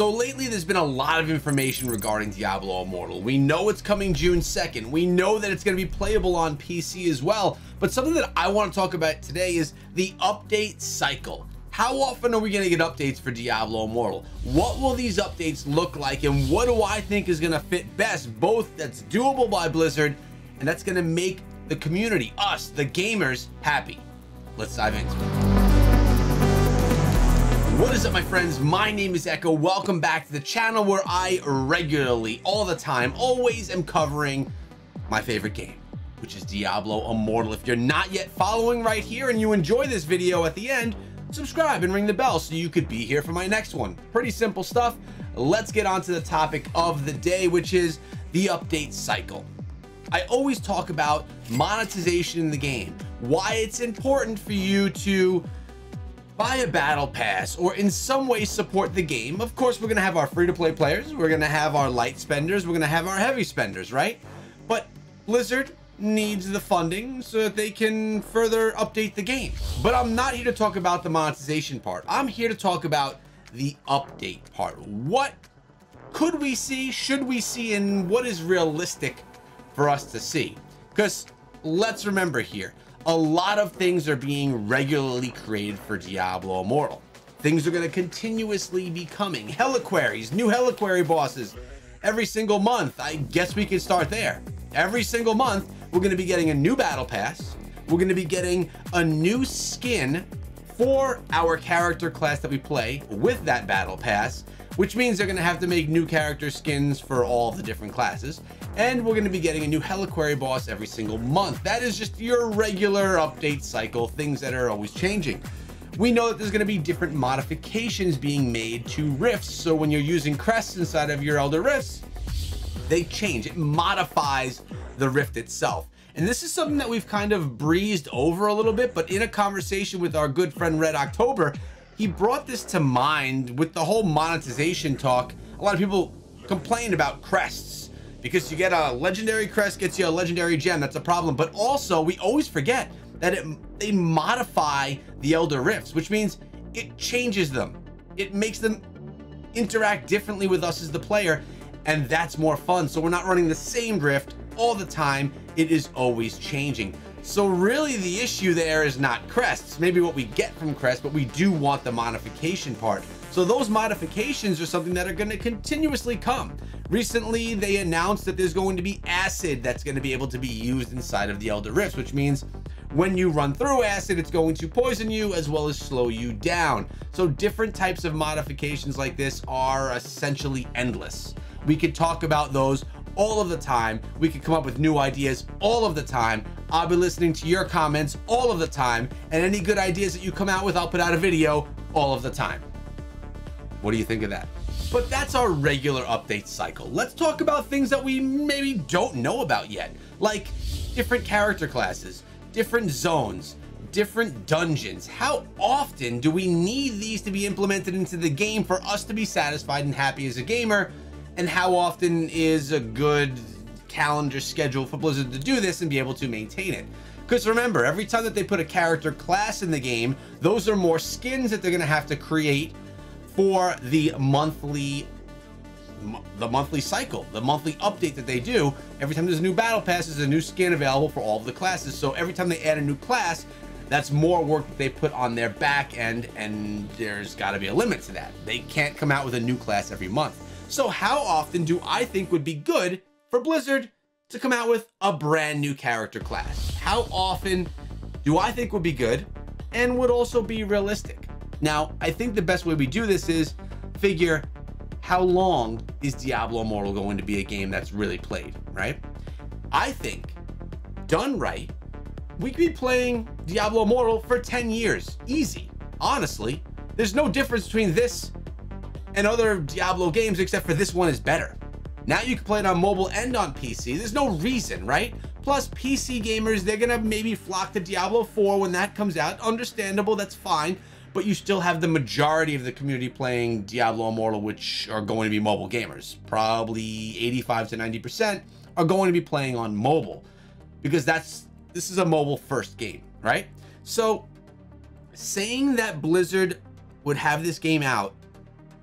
So lately there's been a lot of information regarding Diablo Immortal. We know it's coming June 2nd. We know that it's going to be playable on PC as well. But something that I want to talk about today is the update cycle. How often are we going to get updates for Diablo Immortal? What will these updates look like? And what do I think is going to fit best? Both that's doable by Blizzard and that's going to make the community, us, the gamers, happy. Let's dive into it. What is up, my friends? My name is Echo. Welcome back to the channel where I regularly, all the time, always am covering my favorite game, which is Diablo Immortal. If you're not yet following right here and you enjoy this video at the end, subscribe and ring the bell so you could be here for my next one. Pretty simple stuff. Let's get on to the topic of the day, which is the update cycle. I always talk about monetization in the game, why it's important for you to buy a battle pass or in some way support the game. Of course, we're going to have our free-to-play players, we're going to have our light spenders, we're going to have our heavy spenders, right? But Blizzard needs the funding so that they can further update the game. But I'm not here to talk about the monetization part. I'm here to talk about the update part. What could we see, should we see, and what is realistic for us to see? Because let's remember here, a lot of things are being regularly created for Diablo Immortal. Things are going to continuously be coming. Heliquaries, new Heliquary bosses every single month. I guess we can start there. Every single month, we're going to be getting a new battle pass. We're going to be getting a new skin for our character class that we play with that battle pass, which means they're going to have to make new character skins for all of the different classes. And we're going to be getting a new Heliquary boss every single month. That is just your regular update cycle, things that are always changing. We know that there's going to be different modifications being made to rifts. So when you're using crests inside of your Elder Rifts, they change. It modifies the rift itself. And this is something that we've kind of breezed over a little bit, but in a conversation with our good friend Red October, he brought this to mind with the whole monetization talk. A lot of people complain about crests because you get a legendary crest, gets you a legendary gem. That's a problem. But also, we always forget that they modify the Elder Rifts, which means it changes them. It makes them interact differently with us as the player, and that's more fun. So we're not running the same rift all the time. It is always changing. So really the issue there is not crests, maybe what we get from crests, but we do want the modification part. So those modifications are something that are going to continuously come. Recently, they announced that there's going to be acid that's going to be able to be used inside of the Elder Rifts, which means when you run through acid, it's going to poison you as well as slow you down. So different types of modifications like this are essentially endless. We could talk about those all of the time. We could come up with new ideas all of the time. I'll be listening to your comments all of the time, and any good ideas that you come out with, I'll put out a video all of the time. What do you think of that? But that's our regular update cycle. Let's talk about things that we maybe don't know about yet, like different character classes, different zones, different dungeons. How often do we need these to be implemented into the game for us to be satisfied and happy as a gamer? And how often is a good calendar schedule for Blizzard to do this and be able to maintain it? Because remember, every time that they put a character class in the game, those are more skins that they're going to have to create for the monthly cycle, the monthly update that they do. Every time there's a new battle pass, there's a new skin available for all of the classes. So every time they add a new class, that's more work that they put on their back end, and there's got to be a limit to that. They can't come out with a new class every month. So how often do I think would be good for Blizzard to come out with a brand new character class? How often do I think would be good and would also be realistic? Now, I think the best way we do this is figure how long is Diablo Immortal going to be a game that's really played, right? I think, done right, we could be playing Diablo Immortal for 10 years, easy. Honestly, there's no difference between this and other Diablo games except for this one is better. Now you can play it on mobile and on PC. There's no reason, right? Plus PC gamers, they're gonna maybe flock to Diablo 4 when that comes out. Understandable, that's fine. But you still have the majority of the community playing Diablo Immortal, which are going to be mobile gamers. Probably 85 to 90% are going to be playing on mobile because this is a mobile first game, right? So saying that Blizzard would have this game out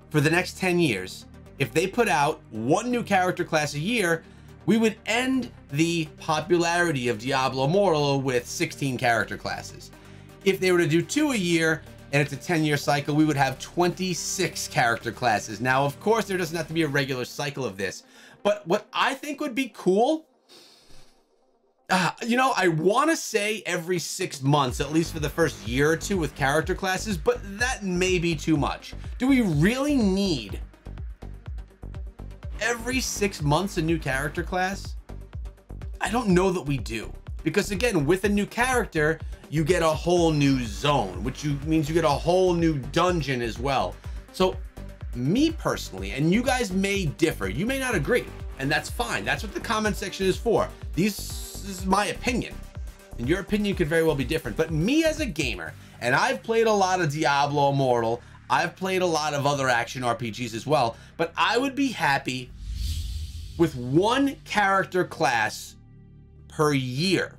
for the next 10 years, if they put out one new character class a year, we would end the popularity of Diablo Immortal with 16 character classes. If they were to do 2 a year, and it's a 10-year cycle, we would have 26 character classes. Now, of course, there doesn't have to be a regular cycle of this, but what I think would be cool, you know, I want to say every 6 months, at least for the first year or two with character classes, but that may be too much. Do we really need every 6 months a new character class? I don't know that we do, because again, with a new character, you get a whole new zone, which means you get a whole new dungeon as well. So me personally, and you guys may differ, you may not agree, and that's fine. That's what the comment section is for. This is my opinion, and your opinion could very well be different. But me as a gamer, and I've played a lot of Diablo Immortal, I've played a lot of other action RPGs as well, but I would be happy with one character class per year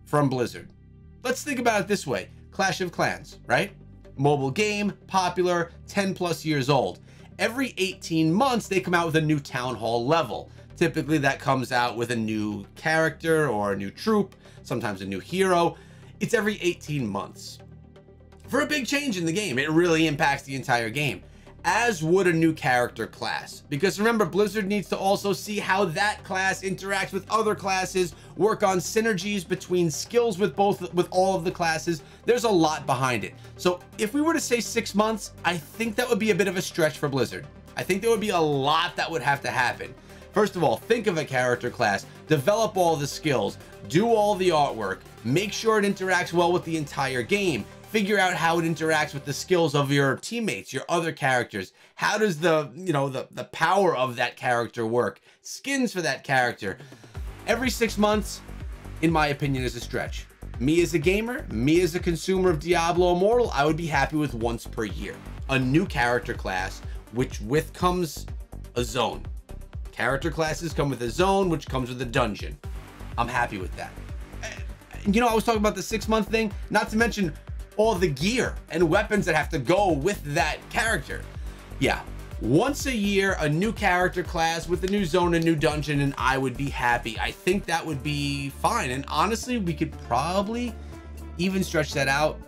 from Blizzard. Let's think about it this way. Clash of Clans, right? Mobile game, popular, 10+ years old. Every 18 months, they come out with a new town hall level. Typically, that comes out with a new character or a new troop, sometimes a new hero. It's every 18 months. For a big change in the game, it really impacts the entire game, as would a new character class. Because remember, Blizzard needs to also see how that class interacts with other classes, work on synergies between skills with all of the classes. There's a lot behind it. So if we were to say 6 months, I think that would be a bit of a stretch for Blizzard. I think there would be a lot that would have to happen. First of all, think of a character class, develop all the skills, do all the artwork, make sure it interacts well with the entire game, figure out how it interacts with the skills of your teammates, your other characters. How does the power of that character work? Skins for that character. Every 6 months, in my opinion, is a stretch. Me as a gamer, me as a consumer of Diablo Immortal, I would be happy with once per year. A new character class, which with comes a zone. Character classes come with a zone, which comes with a dungeon. I'm happy with that. You know, I was talking about the 6 month thing, not to mention all the gear and weapons that have to go with that character. Yeah, once a year, a new character class with a new zone, a new dungeon, and I would be happy. I think that would be fine. And honestly, we could probably even stretch that out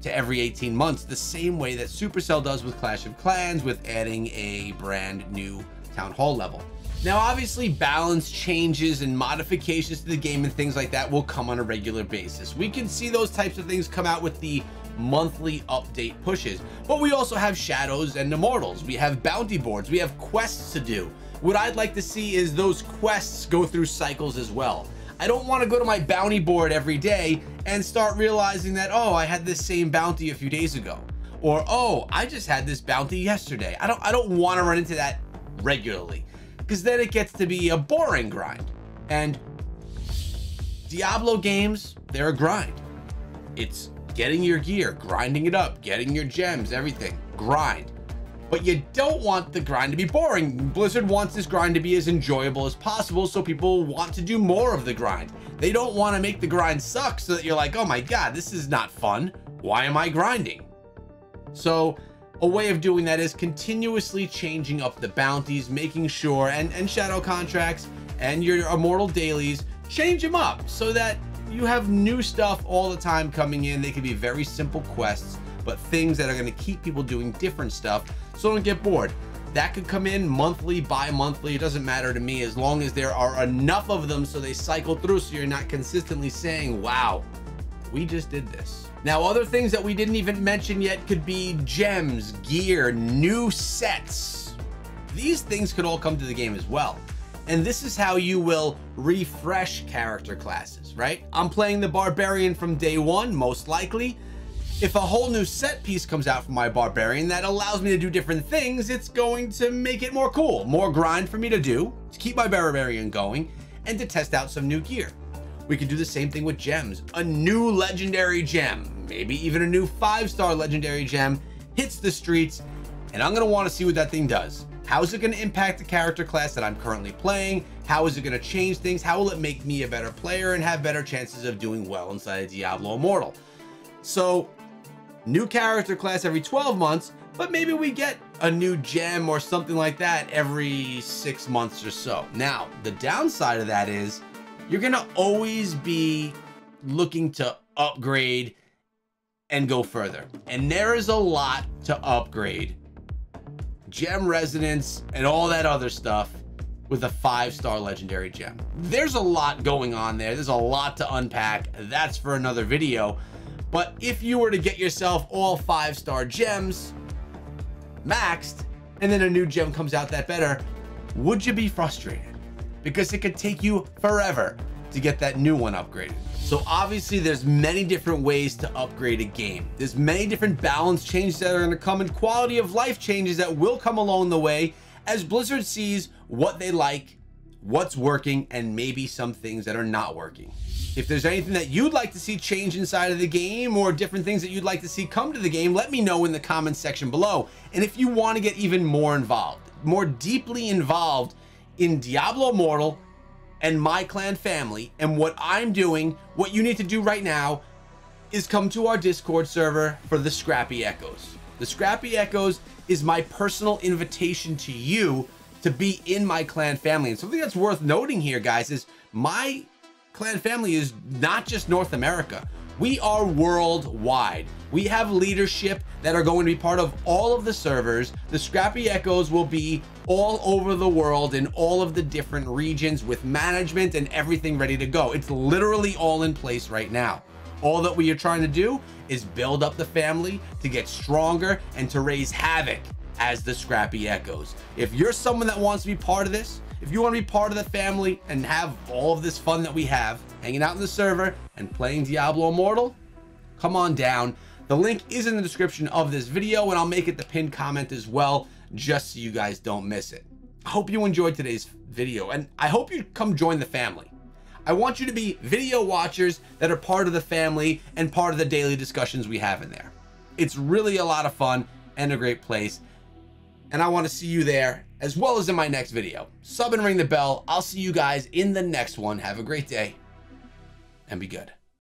to every 18 months, the same way that Supercell does with Clash of Clans, with adding a brand new town hall level. Now, obviously, balance changes and modifications to the game and things like that will come on a regular basis. We can see those types of things come out with the monthly update pushes, but we also have Shadows and Immortals. We have bounty boards. We have quests to do. What I'd like to see is those quests go through cycles as well. I don't want to go to my bounty board every day and start realizing that, oh, I had this same bounty a few days ago, or, oh, I just had this bounty yesterday. I don't want to run into that regularly, because then it gets to be a boring grind. And Diablo games, they're a grind. It's getting your gear, grinding it up, getting your gems, everything, grind. But you don't want the grind to be boring. Blizzard wants this grind to be as enjoyable as possible, so people want to do more of the grind. They don't want to make the grind suck so that you're like, oh my God, this is not fun. Why am I grinding? So a way of doing that is continuously changing up the bounties, making sure, and shadow contracts and your immortal dailies, change them up so that you have new stuff all the time coming in. They can be very simple quests, but things that are going to keep people doing different stuff, so don't get bored. That could come in monthly, bi-monthly, it doesn't matter to me, as long as there are enough of them so they cycle through, so you're not consistently saying, wow, we just did this. Now, other things that we didn't even mention yet could be gems, gear, new sets. These things could all come to the game as well. And this is how you will refresh character classes, right? I'm playing the Barbarian from day one, most likely. If a whole new set piece comes out for my Barbarian that allows me to do different things, it's going to make it more cool, more grind for me to do, to keep my Barbarian going, and to test out some new gear. We can do the same thing with gems. A new legendary gem, maybe even a new 5-star legendary gem, hits the streets, and I'm gonna wanna see what that thing does. How is it gonna impact the character class that I'm currently playing? How is it gonna change things? How will it make me a better player and have better chances of doing well inside of Diablo Immortal? So, new character class every 12 months, but maybe we get a new gem or something like that every 6 months or so. Now, the downside of that is you're gonna always be looking to upgrade and go further. And there is a lot to upgrade gem resonance and all that other stuff with a 5-star legendary gem. There's a lot going on there. There's a lot to unpack. That's for another video. But if you were to get yourself all 5-star gems maxed, and then a new gem comes out that better, would you be frustrated? Because it could take you forever to get that new one upgraded. So obviously there's many different ways to upgrade a game. There's many different balance changes that are gonna come, and quality of life changes that will come along the way as Blizzard sees what they like, what's working, and maybe some things that are not working. If there's anything that you'd like to see change inside of the game, or different things that you'd like to see come to the game, let me know in the comments section below. And if you want to get even more involved, more deeply involved in Diablo Immortal and my clan family and what I'm doing, what you need to do right now is come to our Discord server for the Scrappy Echoes. The Scrappy Echoes is my personal invitation to you to be in my clan family. And something that's worth noting here, guys, is my clan family is not just North America. We are worldwide. We have leadership that are going to be part of all of the servers. The Scrappy Echoes will be all over the world in all of the different regions with management and everything ready to go. It's literally all in place right now. All that we are trying to do is build up the family to get stronger and to raise havoc as the Scrappy Echoes. If you're someone that wants to be part of this, if you want to be part of the family and have all of this fun that we have, hanging out in the server and playing Diablo Immortal, come on down. The link is in the description of this video, and I'll make it the pinned comment as well, just so you guys don't miss it. I hope you enjoyed today's video, and I hope you come join the family. I want you to be video watchers that are part of the family and part of the daily discussions we have in there. It's really a lot of fun and a great place, and I want to see you there as well as in my next video. Sub and ring the bell. I'll see you guys in the next one. Have a great day and be good.